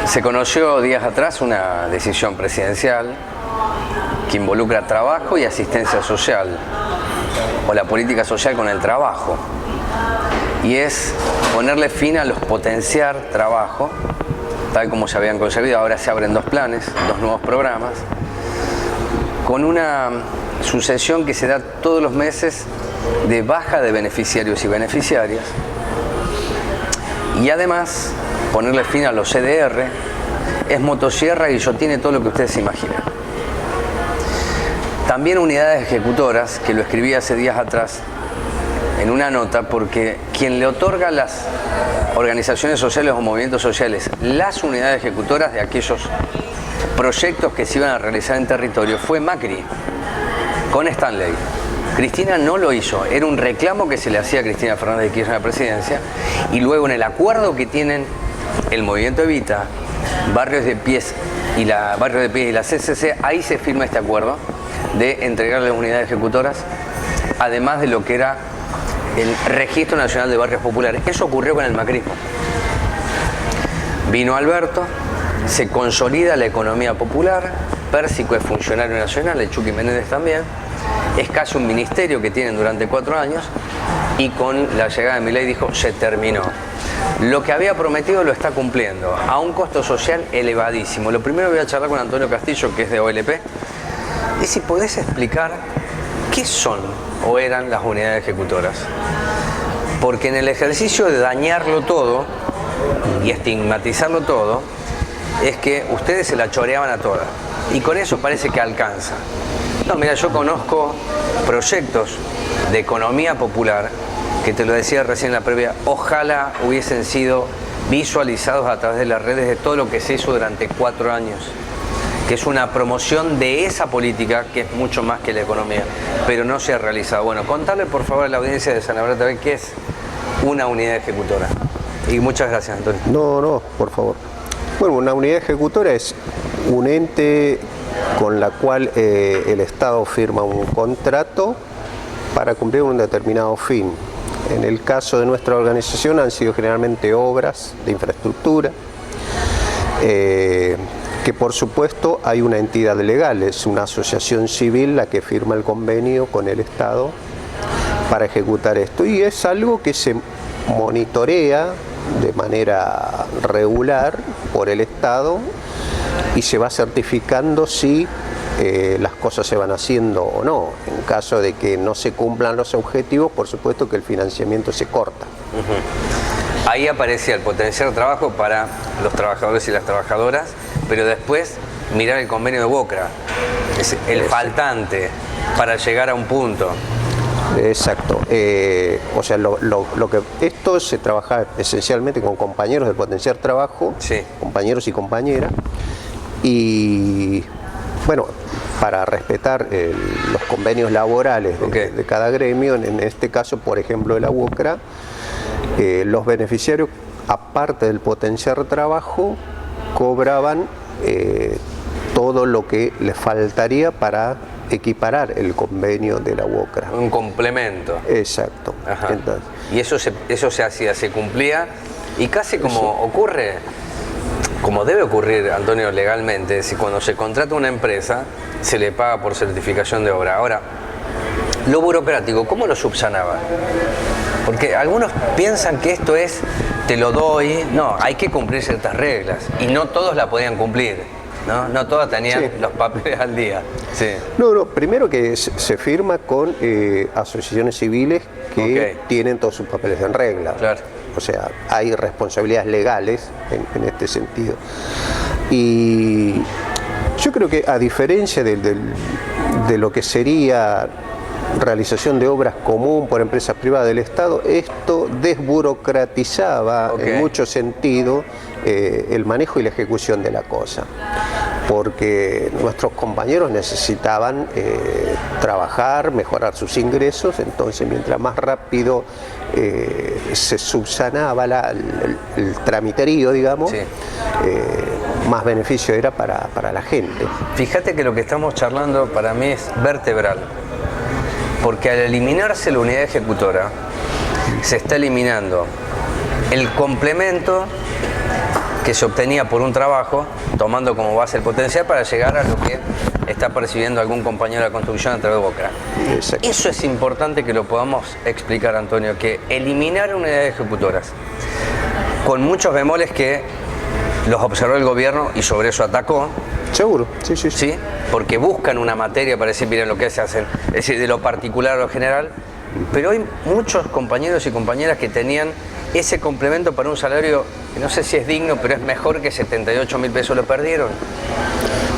Se conoció días atrás una decisión presidencial que involucra trabajo y asistencia social, o la política social con el trabajo, y es ponerle fin a los potenciar trabajo, tal como se habían concebido. Ahora se abren dos planes, dos nuevos programas, con una sucesión que se da todos los meses de baja de beneficiarios y beneficiarias, y además ponerle fin a los CDR, es motosierra, guillotina, todo lo que ustedes se imaginan. También unidades ejecutoras, que lo escribí hace días atrás en una nota, porque quien le otorga a las organizaciones sociales o movimientos sociales las unidades ejecutoras de aquellos proyectos que se iban a realizar en territorio fue Macri, con Stanley. Cristina no lo hizo, era un reclamo que se le hacía a Cristina Fernández de Kirchner en la presidencia, y luego en el acuerdo que tienen el Movimiento Evita, Barrios de Pies y la CCC, ahí se firma este acuerdo de entregarle las unidades ejecutoras, además de lo que era el Registro Nacional de Barrios Populares. Eso ocurrió con el macrismo. Vino Alberto, se consolida la economía popular, Pérsico es funcionario nacional, el Chucky Menéndez también, es casi un ministerio que tienen durante 4 años, y con la llegada de Milei dijo, se terminó. Lo que había prometido lo está cumpliendo, a un costo social elevadísimo. Lo primero voy a charlar con Antonio Castillo, que es de OLP, y si podés explicar qué son o eran las unidades ejecutoras. Porque en el ejercicio de dañarlo todo y estigmatizarlo todo, es que ustedes se la choreaban a todas, y con eso parece que alcanza. No, mira, yo conozco proyectos de economía popular que, te lo decía recién en la previa, ojalá hubiesen sido visualizados a través de las redes, de todo lo que se hizo durante 4 años, que es una promoción de esa política que es mucho más que la economía, pero no se ha realizado. Bueno, contarle por favor a la audiencia de San Abraham TV qué es una unidad ejecutora. Y muchas gracias, Antonio. No, por favor. Bueno, una unidad ejecutora es un ente con la cual el Estado firma un contrato para cumplir un determinado fin. En el caso de nuestra organización han sido generalmente obras de infraestructura, que por supuesto hay una entidad legal, es una asociación civil la que firma el convenio con el Estado para ejecutar esto, y es algo que se monitorea de manera regular por el Estado y se va certificando si las cosas se van haciendo o no. En caso de que no se cumplan los objetivos, por supuesto que el financiamiento se corta. Ahí aparecía el potenciar trabajo para los trabajadores y las trabajadoras, pero después mirar el convenio de Bocra, es el faltante para llegar a un punto. Exacto. O sea, esto se trabaja esencialmente con compañeros del potenciar trabajo, sí, compañeros y compañeras, y bueno, para respetar los convenios laborales de cada gremio, en este caso, por ejemplo, de la UOCRA, los beneficiarios, aparte del potenciar trabajo, cobraban todo lo que les faltaría para equiparar el convenio de la UOCRA. Un complemento. Exacto. Entonces, y eso se hacía, se cumplía, y casi como ocurre, como debe ocurrir, Antonio, legalmente, si cuando se contrata una empresa, se le paga por certificación de obra. Ahora, lo burocrático, ¿cómo lo subsanaba? Porque algunos piensan que esto es, te lo doy, no, hay que cumplir ciertas reglas, y no todos la podían cumplir, ¿no? No todas tenían los papeles al día. Sí. No, primero que se firma con asociaciones civiles que tienen todos sus papeles en regla. Claro. O sea, hay responsabilidades legales en este sentido. Y yo creo que, a diferencia de lo que sería realización de obras común por empresas privadas del Estado, esto desburocratizaba en mucho sentido el manejo y la ejecución de la cosa, porque nuestros compañeros necesitaban trabajar, mejorar sus ingresos, entonces mientras más rápido se subsanaba el tramiterío, digamos, más beneficio era para la gente. Fíjate que lo que estamos charlando para mí es vertebral, porque al eliminarse la unidad ejecutora, se está eliminando el complemento que se obtenía por un trabajo, tomando como base el potencial para llegar a lo que está percibiendo algún compañero de la construcción a través de Boca. Exacto. Eso es importante que lo podamos explicar, Antonio, que eliminar unidades ejecutoras, con muchos bemoles que los observó el gobierno y sobre eso atacó. Seguro, sí, sí, sí. ¿Sí? Porque buscan una materia para decir, miren lo que se hacen, es decir, de lo particular a lo general, pero hay muchos compañeros y compañeras que tenían ese complemento para un salario que no sé si es digno, pero es mejor que 78.000 pesos, lo perdieron.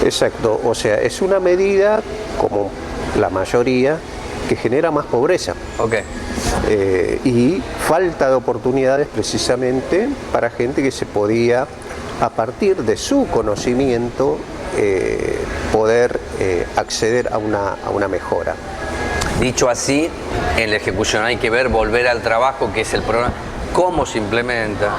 Exacto, o sea, es una medida, como la mayoría, que genera más pobreza. Ok. Y falta de oportunidades precisamente para gente que se podía, a partir de su conocimiento, poder acceder a una mejora. Dicho así, en la ejecución hay que ver volver al trabajo, que es el programa, cómo se implementa.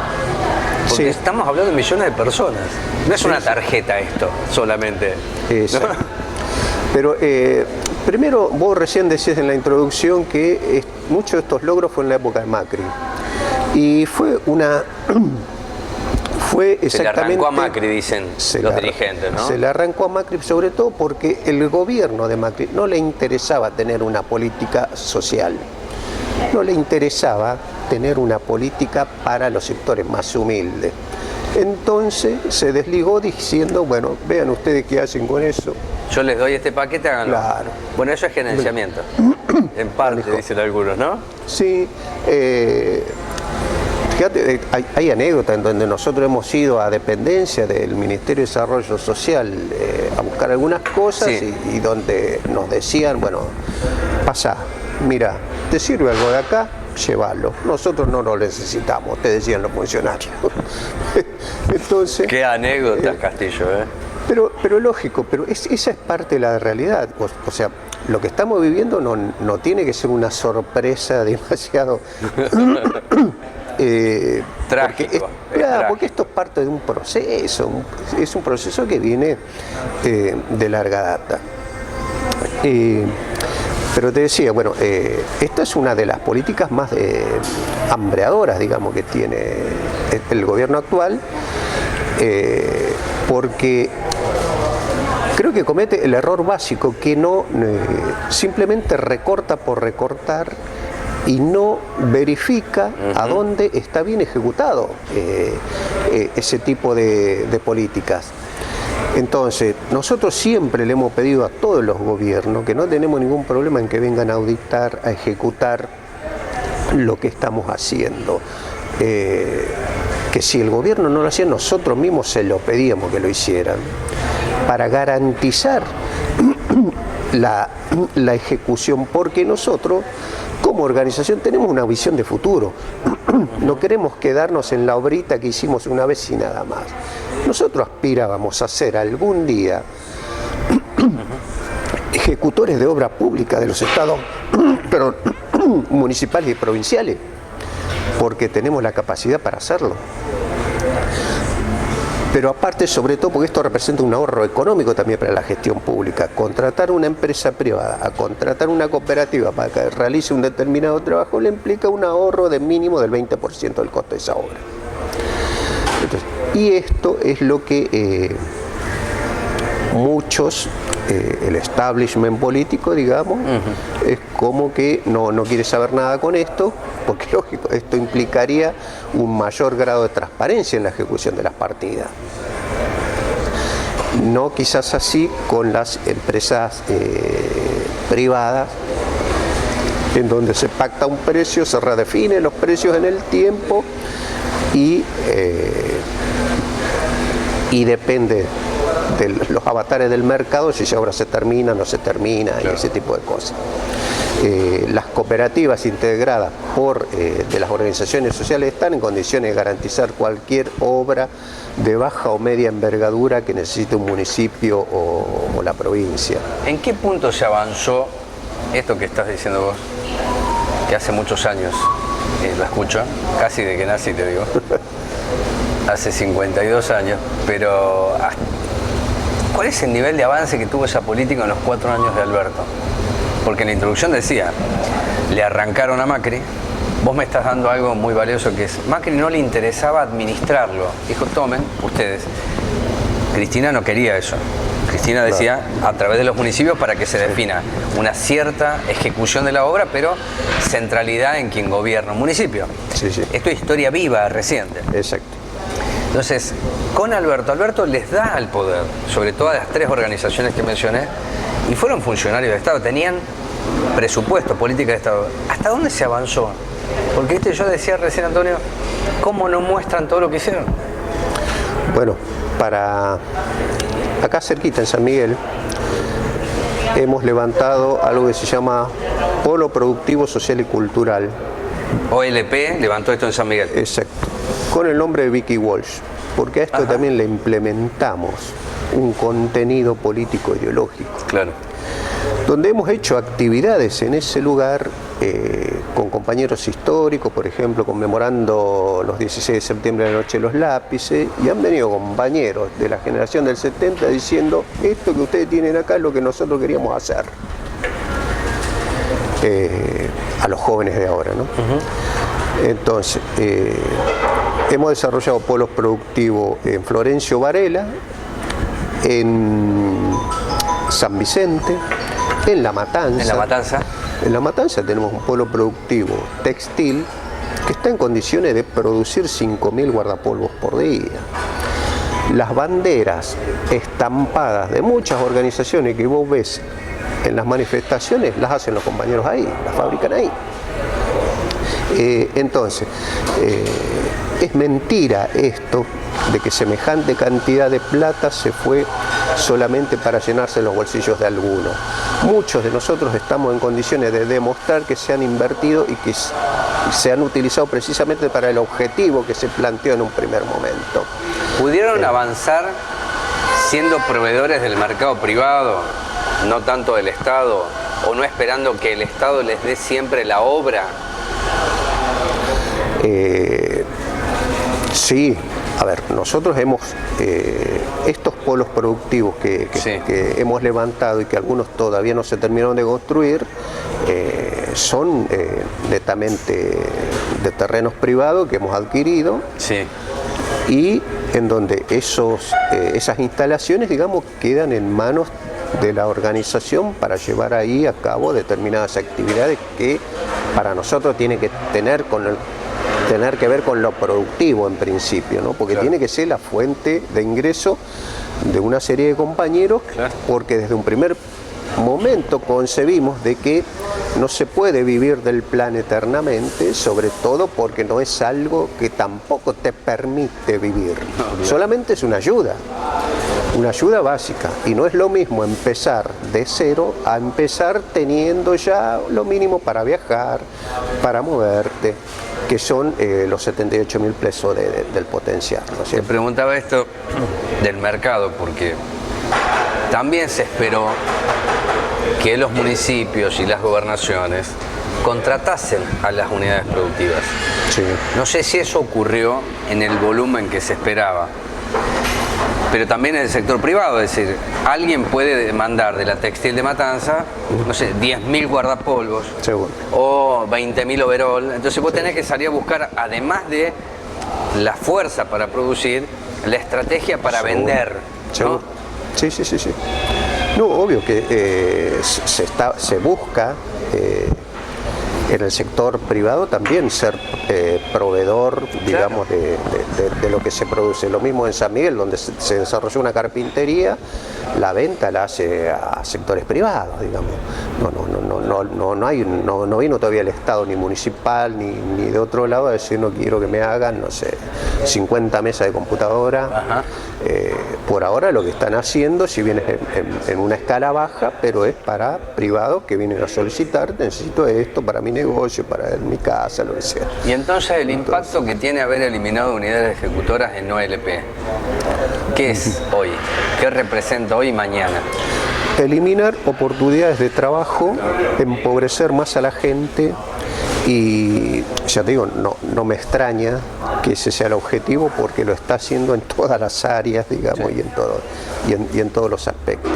Porque Sí. estamos hablando de millones de personas. No es Sí, una sí. tarjeta esto, solamente. Exacto. ¿No? Pero primero, vos recién decías en la introducción que muchos de estos logros fue en la época de Macri. Y fue fue exactamente... Se le arrancó a Macri, dicen los dirigentes, ¿no? Se le arrancó a Macri sobre todo porque el gobierno de Macri no le interesaba tener una política social. No le interesaba tener una política para los sectores más humildes. Entonces se desligó diciendo, bueno, vean ustedes qué hacen con eso. Yo les doy este paquete, háganlo. Claro. Bueno, eso es gerenciamiento. En parte, dicen algunos, ¿no? Sí, fíjate, hay anécdotas en donde nosotros hemos ido a dependencia del Ministerio de Desarrollo Social a buscar algunas cosas, Sí. y donde nos decían, bueno, pasá, mira, ¿te sirve algo de acá? Llévalo. Nosotros no lo necesitamos, te decían los funcionarios. Entonces, Qué anécdotas, Castillo, ¿eh? pero lógico, pero esa es parte de la realidad. O sea, lo que estamos viviendo no tiene que ser una sorpresa demasiado Trágico, porque esto es parte de un proceso, es un proceso que viene de larga data. Pero te decía, bueno, esta es una de las políticas más hambreadoras, digamos, que tiene el gobierno actual, porque creo que comete el error básico que no simplemente recorta por recortar y no verifica a dónde está bien ejecutado ese tipo de políticas. Entonces, nosotros siempre le hemos pedido a todos los gobiernos que no tenemos ningún problema en que vengan a auditar, a ejecutar lo que estamos haciendo. Que si el gobierno no lo hacía, nosotros mismos se lo pedíamos que lo hicieran, para garantizar la ejecución, porque nosotros, como organización, tenemos una visión de futuro. No queremos quedarnos en la obrita que hicimos una vez y nada más. Nosotros aspirábamos a ser algún día ejecutores de obra pública de los estados municipales y provinciales, porque tenemos la capacidad para hacerlo. Pero aparte, sobre todo, porque esto representa un ahorro económico también para la gestión pública. Contratar una empresa privada a contratar una cooperativa para que realice un determinado trabajo le implica un ahorro de mínimo del 20% del costo de esa obra. Entonces, y esto es lo que muchos, el establishment político, digamos, es como que no quiere saber nada con esto, porque lógico, esto implicaría un mayor grado de transparencia en la ejecución de las partidas. No quizás así con las empresas privadas, en donde se pacta un precio, se redefinen los precios en el tiempo y depende de los avatares del mercado si esa obra se termina o no se termina, claro, y ese tipo de cosas. Las cooperativas integradas de las organizaciones sociales están en condiciones de garantizar cualquier obra de baja o media envergadura que necesite un municipio o la provincia. ¿En qué punto se avanzó esto que estás diciendo vos? Que hace muchos años lo escucho, casi de que nací, te digo. Hace 52 años, pero ¿cuál es el nivel de avance que tuvo esa política en los 4 años de Alberto? Porque en la introducción decía, le arrancaron a Macri, vos me estás dando algo muy valioso, que es, Macri no le interesaba administrarlo. Dijo, tomen ustedes. Cristina no quería eso. Cristina decía, a través de los municipios, para que se defina una cierta ejecución de la obra, pero centralidad en quien gobierna un municipio. Sí. Esto es historia viva, reciente. Exacto. Entonces, con Alberto les da el poder sobre todas las 3 organizaciones que mencioné, y fueron funcionarios de Estado, tenían presupuesto, política de Estado. ¿Hasta dónde se avanzó? Porque yo decía recién, Antonio, ¿cómo no muestran todo lo que hicieron? Bueno, acá cerquita en San Miguel hemos levantado algo que se llama Polo Productivo Social y Cultural. OLP levantó esto en San Miguel. Exacto, con el nombre de Vicky Walsh, porque a esto también le implementamos un contenido político ideológico. Claro. Donde hemos hecho actividades en ese lugar con compañeros históricos, por ejemplo, conmemorando los 16 de septiembre de la Noche de los Lápices, y han venido compañeros de la generación del 70 diciendo, esto que ustedes tienen acá es lo que nosotros queríamos hacer. A los jóvenes de ahora, ¿no? Entonces, hemos desarrollado polos productivos en Florencio Varela, en San Vicente, en La Matanza. ¿En La Matanza? En La Matanza tenemos un polo productivo textil que está en condiciones de producir 5.000 guardapolvos por día. Las banderas estampadas de muchas organizaciones que vos ves en las manifestaciones las hacen los compañeros ahí, las fabrican ahí. Entonces, es mentira esto de que semejante cantidad de plata se fue solamente para llenarse los bolsillos de algunos. Muchos de nosotros estamos en condiciones de demostrar que se han invertido y que se han utilizado precisamente para el objetivo que se planteó en un primer momento. ¿Pudieron avanzar siendo proveedores del mercado privado, no tanto del Estado, o no esperando que el Estado les dé siempre la obra? Sí, a ver, nosotros hemos, estos polos productivos que hemos levantado y que algunos todavía no se terminaron de construir, son netamente de terrenos privados que hemos adquirido. Sí. Y en donde esas instalaciones, digamos, quedan en manos de la organización para llevar ahí a cabo determinadas actividades que para nosotros tiene que tener que ver con lo productivo en principio, ¿no? Porque tiene que ser la fuente de ingreso de una serie de compañeros, porque desde un primer momento concebimos de que no se puede vivir del plan eternamente, sobre todo porque no es algo que tampoco te permite vivir, solamente es una ayuda básica, y no es lo mismo empezar de cero a empezar teniendo ya lo mínimo para viajar, para moverte, que son los 78.000 pesos del potencial, ¿no es cierto? Te preguntaba esto del mercado porque también se esperó que los municipios y las gobernaciones contratasen a las unidades productivas. Sí. No sé si eso ocurrió en el volumen que se esperaba, pero también en el sector privado, es decir, alguien puede demandar de la textil de Matanza, no sé, 10.000 guardapolvos. Seguro. O 20.000 overall. Entonces vos tenés que salir a buscar, además de la fuerza para producir, la estrategia para vender, ¿no? Seguro. Sí. No, obvio que se busca en el sector privado también ser proveedor, digamos, de lo que se produce. Lo mismo en San Miguel, donde se desarrolló una carpintería, la venta la hace a sectores privados, digamos. No vino todavía el Estado ni municipal ni de otro lado a decir, no quiero que me hagan, no sé, 50 mesas de computadora. Por ahora lo que están haciendo, si bien es en una escala baja, pero es para privados que vienen a solicitar, necesito esto para mi negocio, para mi casa, lo que sea. Y entonces el impacto que tiene haber eliminado unidades ejecutoras en OLP, ¿qué es hoy? ¿Qué representa hoy y mañana? Eliminar oportunidades de trabajo, empobrecer más a la gente, y ya te digo, no me extraña que ese sea el objetivo, porque lo está haciendo en todas las áreas, digamos, y en todos los aspectos.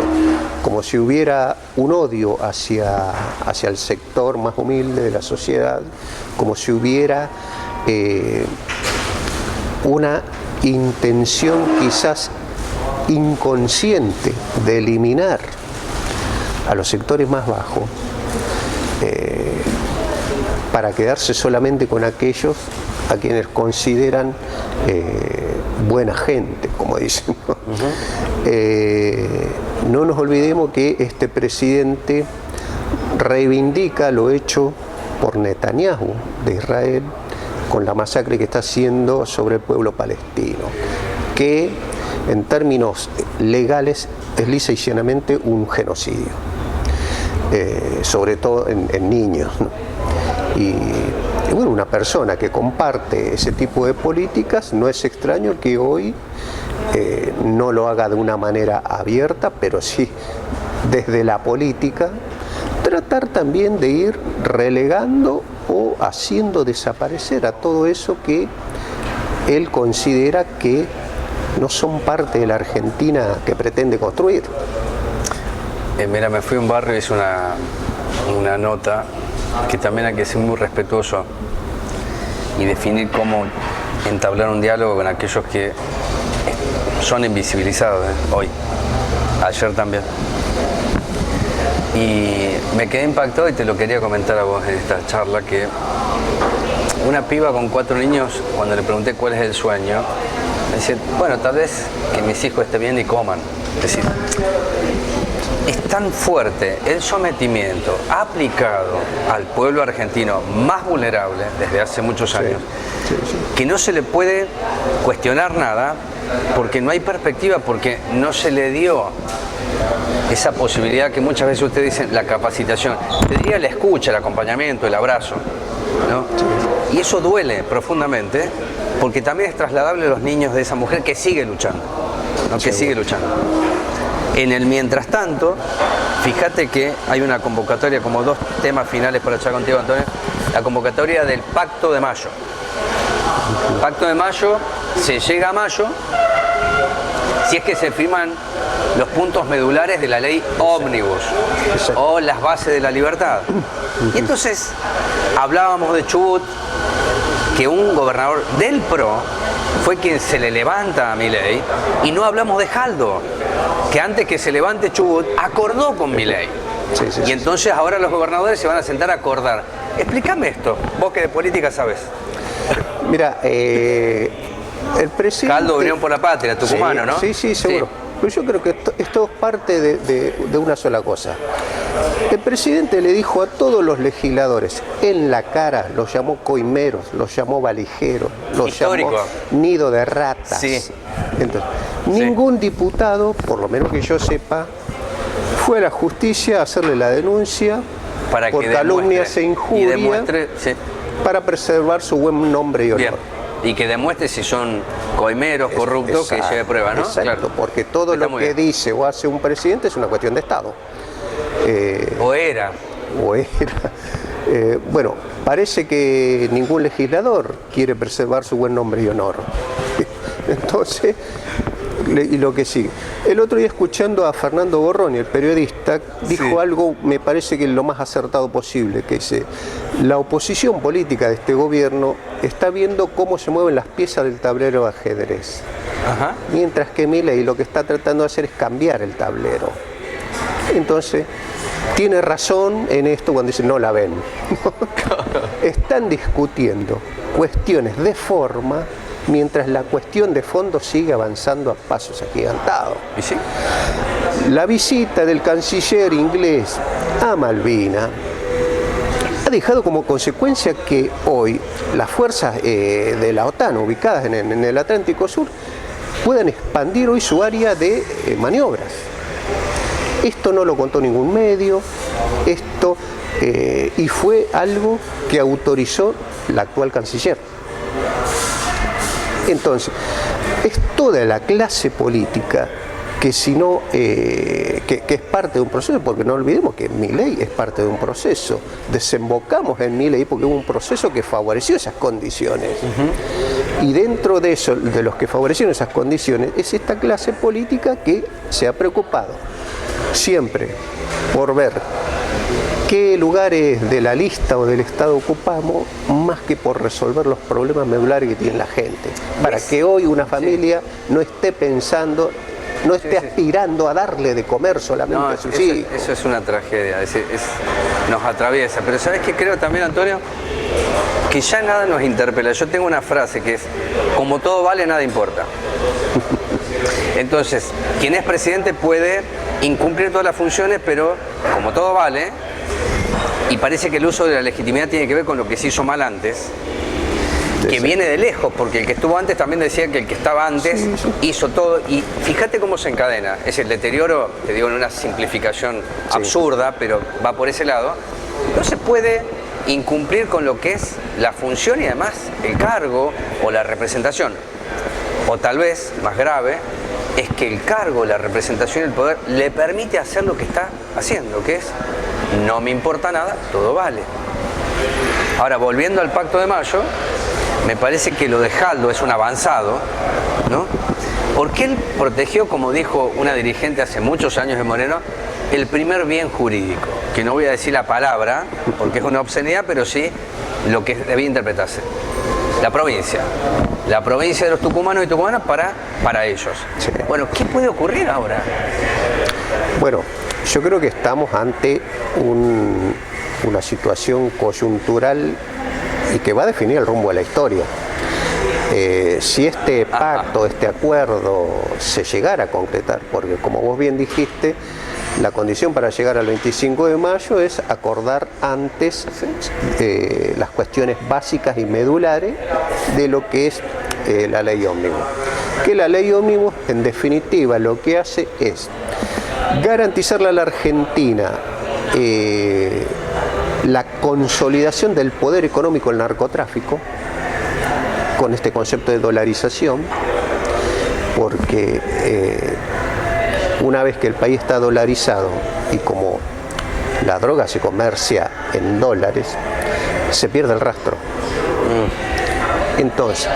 como si hubiera un odio hacia el sector más humilde de la sociedad, como si hubiera una intención quizás inconsciente de eliminar a los sectores más bajos para quedarse solamente con aquellos a quienes consideran buena gente, como dicen. No nos olvidemos que este presidente reivindica lo hecho por Netanyahu de Israel con la masacre que está haciendo sobre el pueblo palestino, que en términos legales es lisa y llanamente un genocidio, sobre todo en niños, ¿no? Y bueno, una persona que comparte ese tipo de políticas, no es extraño que hoy no lo haga de una manera abierta, pero sí desde la política, tratar también de ir relegando o haciendo desaparecer a todo eso que él considera que no son parte de la Argentina que pretende construir. Mira, me fui a un barrio y hice una nota que también hay que ser muy respetuoso y definir cómo entablar un diálogo con aquellos que son invisibilizados hoy, ayer también. Y me quedé impactado y te lo quería comentar a vos en esta charla, que una piba con 4 niños, cuando le pregunté cuál es el sueño, me decía, bueno, tal vez que mis hijos estén bien y coman. Es decir, es tan fuerte el sometimiento aplicado al pueblo argentino más vulnerable desde hace muchos años, que no se le puede cuestionar nada porque no hay perspectiva, porque no se le dio esa posibilidad que muchas veces ustedes dicen, la capacitación, te diría la escucha, el acompañamiento, el abrazo, ¿no? Y eso duele profundamente porque también es trasladable a los niños de esa mujer que sigue luchando, ¿no? Que sigue luchando. En el mientras tanto, fíjate que hay una convocatoria, como 2 temas finales para echar contigo, Antonio, la convocatoria del Pacto de Mayo. El Pacto de Mayo, se llega a mayo, si es que se firman los puntos medulares de la ley ómnibus o las bases de la libertad. Y entonces hablábamos de Chubut, que un gobernador del PRO fue quien se le levanta a Milei, y no hablamos de Jaldo, que antes que se levante Chubut acordó con Milei. Y entonces ahora los gobernadores se van a sentar a acordar. Explícame esto, vos que de política sabes. Mira, el presidente... Jaldo, Unión por la Patria, tucumano, ¿no? Sí, seguro. Sí. Pero yo creo que esto es parte de una sola cosa. El presidente le dijo a todos los legisladores en la cara, los llamó coimeros, los llamó valijeros, los llamó nido de ratas. Entonces, ningún diputado, por lo menos que yo sepa, fue a la justicia a hacerle la denuncia por calumnias e injurias para preservar su buen nombre y honor. Bien. Y que demuestre si son coimeros, corruptos, que lleve prueba, ¿no? Exacto, claro. Porque todo lo que dice o hace un presidente es una cuestión de Estado. O era. Bueno, parece que ningún legislador quiere preservar su buen nombre y honor. Entonces, y lo que sigue. El otro día, escuchando a Fernando Borroni, el periodista, dijo algo, me parece que lo más acertado posible, que dice, la oposición política de este gobierno está viendo cómo se mueven las piezas del tablero de ajedrez. Mientras que Milei lo que está tratando de hacer es cambiar el tablero. Entonces, tiene razón en esto cuando dice no la ven. Están discutiendo cuestiones de forma mientras la cuestión de fondo sigue avanzando a pasos agigantados. ¿Y sí? La visita del canciller inglés a Malvinas ha dejado como consecuencia que hoy las fuerzas de la OTAN ubicadas en el Atlántico Sur puedan expandir hoy su área de maniobras. Esto no lo contó ningún medio, y fue algo que autorizó la actual canciller. Entonces, es toda la clase política que si no, que es parte de un proceso, porque no olvidemos que Milei es parte de un proceso. Desembocamos en Milei porque hubo un proceso que favoreció esas condiciones. Y dentro de eso, de los que favorecieron esas condiciones, es esta clase política que se ha preocupado siempre por ver qué lugares de la lista o del Estado ocupamos, más que por resolver los problemas medulares que tiene la gente. Para que hoy una familia no esté pensando, no esté aspirando a darle de comer solamente a sus hijos. Eso es una tragedia, nos atraviesa. Pero ¿sabes qué creo también, Antonio? Que ya nada nos interpela. Yo tengo una frase que es, como todo vale, nada importa. Entonces, quien es presidente puede incumplir todas las funciones, pero como todo vale, y parece que el uso de la legitimidad tiene que ver con lo que se hizo mal antes, que viene de lejos, porque el que estuvo antes también decía que el que estaba antes hizo todo, y fíjate cómo se encadena. Es el deterioro, te digo en una simplificación absurda, pero va por ese lado. No se puede incumplir con lo que es la función y además el cargo o la representación. O tal vez, más grave, es que el cargo, la representación y el poder le permite hacer lo que está haciendo, que es, no me importa nada, todo vale. Ahora, volviendo al Pacto de Mayo, me parece que lo de Jaldo es un avanzado, ¿no? Porque él protegió, como dijo una dirigente hace muchos años de Moreno, el primer bien jurídico, que no voy a decir la palabra, porque es una obscenidad, pero sí lo que debía interpretarse. La provincia de los tucumanos y tucumanas para ellos. Sí. Bueno, ¿qué puede ocurrir ahora? Bueno, yo creo que estamos ante una situación coyuntural y que va a definir el rumbo de la historia. Si este pacto, este acuerdo se llegara a concretar, porque como vos bien dijiste, la condición para llegar al 25 de mayo es acordar antes las cuestiones básicas y medulares de lo que es la ley ómnibus. Que la ley ómnibus, en definitiva, lo que hace es garantizarle a la Argentina la consolidación del poder económico del narcotráfico, con este concepto de dolarización, porque una vez que el país está dolarizado y como la droga se comercia en dólares, se pierde el rastro. Entonces,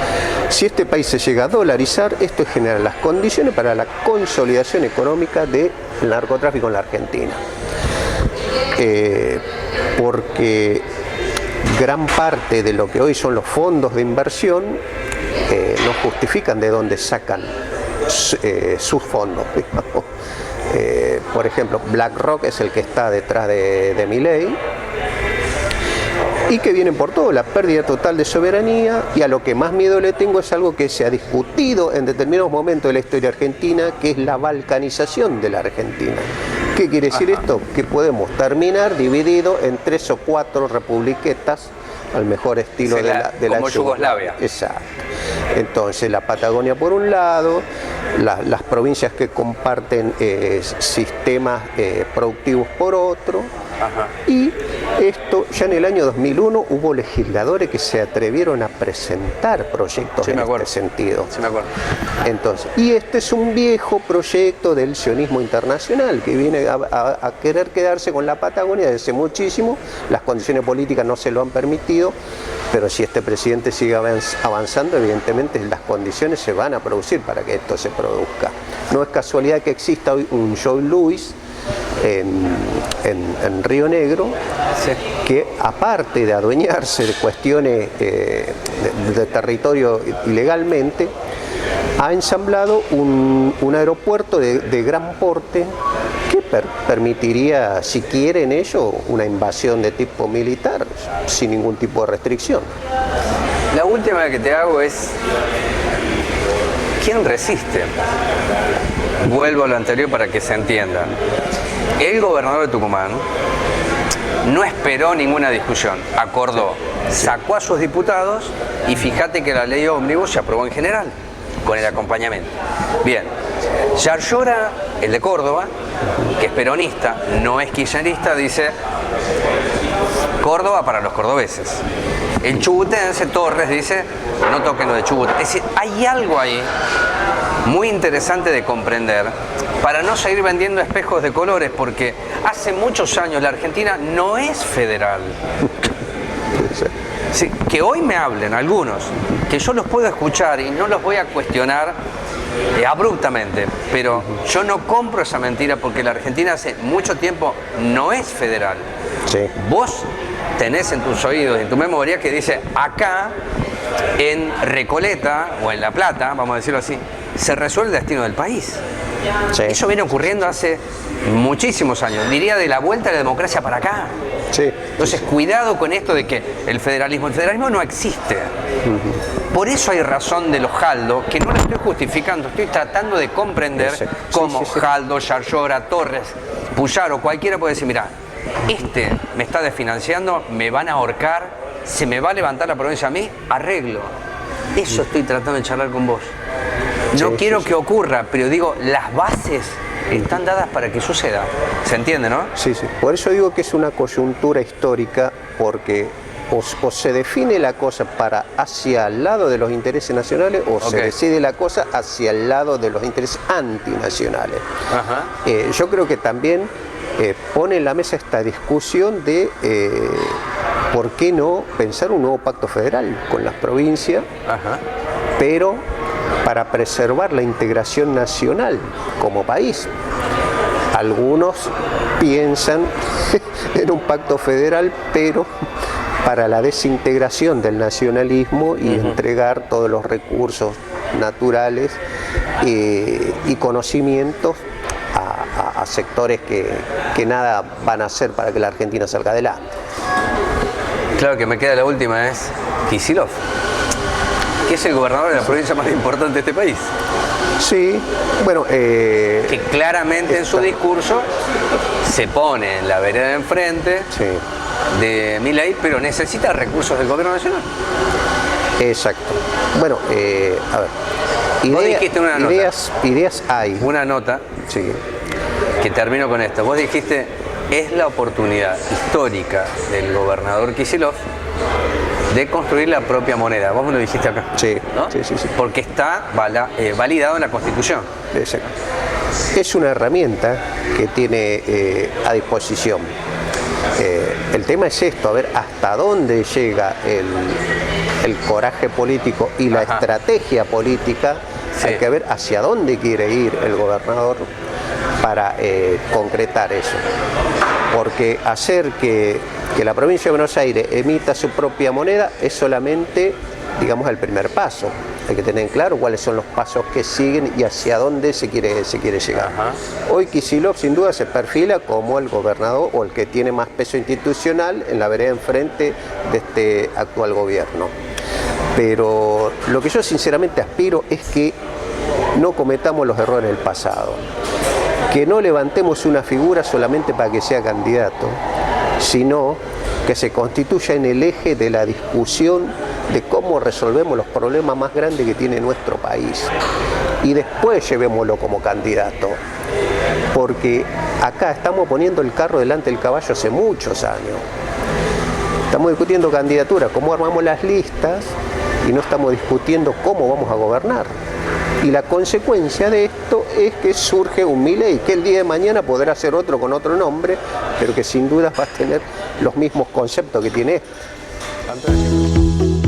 si este país se llega a dolarizar, esto genera las condiciones para la consolidación económica del narcotráfico en la Argentina. Porque gran parte de lo que hoy son los fondos de inversión no justifican de dónde sacan sus fondos. Por ejemplo, BlackRock es el que está detrás de Milei y que vienen por todo, la pérdida total de soberanía, y a lo que más miedo le tengo es algo que se ha discutido en determinados momentos de la historia argentina, que es la balcanización de la Argentina. ¿Qué quiere decir esto? Que podemos terminar dividido en 3 o 4 republiquetas al mejor estilo de la como Yugoslavia. Exacto. Entonces la Patagonia por un lado, las provincias que comparten sistemas productivos por otro. Y esto ya en el año 2001 hubo legisladores que se atrevieron a presentar proyectos en este sentido. Sí, me acuerdo. Entonces, y este es un viejo proyecto del sionismo internacional que viene a querer quedarse con la Patagonia desde hace muchísimo. Las condiciones políticas no se lo han permitido, pero si este presidente sigue avanzando, evidentemente las condiciones se van a producir para que esto se produzca. No es casualidad que exista hoy un Joe Louis en Río Negro, que aparte de adueñarse de cuestiones de territorio ilegalmente, ha ensamblado un aeropuerto de gran porte que permitiría, si quieren ellos, una invasión de tipo militar sin ningún tipo de restricción. La última que te hago es, ¿quién resiste? Vuelvo a lo anterior para que se entienda. El gobernador de Tucumán no esperó ninguna discusión, acordó, sacó a sus diputados y fíjate que la ley ómnibus se aprobó en general, con el acompañamiento. Bien, Yarlora, el de Córdoba, que es peronista, no es kirchnerista, dice Córdoba para los cordobeses. El chubutense Torres dice, no toquen lo de Chubut. Es decir, hay algo ahí muy interesante de comprender para no seguir vendiendo espejos de colores, porque hace muchos años la Argentina no es federal. Sí, que hoy me hablen algunos, que yo los puedo escuchar y no los voy a cuestionar abruptamente, pero yo no compro esa mentira porque la Argentina hace mucho tiempo no es federal. Sí. Vos tenés en tus oídos, en tu memoria, que dice acá en Recoleta o en La Plata, vamos a decirlo así, se resuelve el destino del país. Sí. Eso viene ocurriendo hace muchísimos años, diría de la vuelta de la democracia para acá. Sí. Entonces, cuidado con esto de que el federalismo no existe. Por eso hay razón de los Jaldo, que no lo estoy justificando, estoy tratando de comprender cómo Jaldo, Yarlora, Torres, Puyaro, cualquiera puede decir, mira, me está desfinanciando, me van a ahorcar, se me va a levantar la provincia a mí, arreglo. Eso estoy tratando de charlar con vos. No quiero que ocurra, pero digo, las bases están dadas para que suceda. ¿Se entiende, no? Sí, sí. Por eso digo que es una coyuntura histórica, porque o se define la cosa para hacia el lado de los intereses nacionales o se decide la cosa hacia el lado de los intereses antinacionales. Ajá. Yo creo que también pone en la mesa esta discusión de por qué no pensar un nuevo pacto federal con las provincias, pero para preservar la integración nacional como país. Algunos piensan en un pacto federal, pero para la desintegración del nacionalismo y entregar todos los recursos naturales y conocimientos a sectores que nada van a hacer para que la Argentina salga adelante. Claro, que me queda la última, es Kicillof, que es el gobernador de la provincia más importante de este país. Sí, bueno... que claramente en su discurso se pone en la vereda de enfrente de Milei, pero necesita recursos del gobierno nacional. Exacto. Bueno, a ver. Vos dijiste una nota. Ideas hay. Una nota, que termino con esto. Vos dijiste, es la oportunidad histórica del gobernador Kicillof de construir la propia moneda. Vos me lo dijiste acá. Sí, ¿no? sí. Porque está validado en la Constitución. Exacto. Es una herramienta que tiene a disposición. El tema es esto, a ver hasta dónde llega el coraje político y la estrategia política. Hay que ver hacia dónde quiere ir el gobernador para concretar eso. Porque hacer que la provincia de Buenos Aires emita su propia moneda es solamente, digamos, el primer paso. Hay que tener claro cuáles son los pasos que siguen y hacia dónde se quiere llegar. Hoy Kicillof sin duda se perfila como el gobernador o el que tiene más peso institucional en la vereda enfrente de este actual gobierno. Pero lo que yo sinceramente aspiro es que no cometamos los errores del pasado. Que no levantemos una figura solamente para que sea candidato, sino que se constituya en el eje de la discusión de cómo resolvemos los problemas más grandes que tiene nuestro país. Y después llevémoslo como candidato. Porque acá estamos poniendo el carro delante del caballo hace muchos años. Estamos discutiendo candidaturas, cómo armamos las listas, y no estamos discutiendo cómo vamos a gobernar. Y la consecuencia de esto es que surge un Milei, que el día de mañana podrá ser otro con otro nombre, pero que sin duda va a tener los mismos conceptos que tiene este.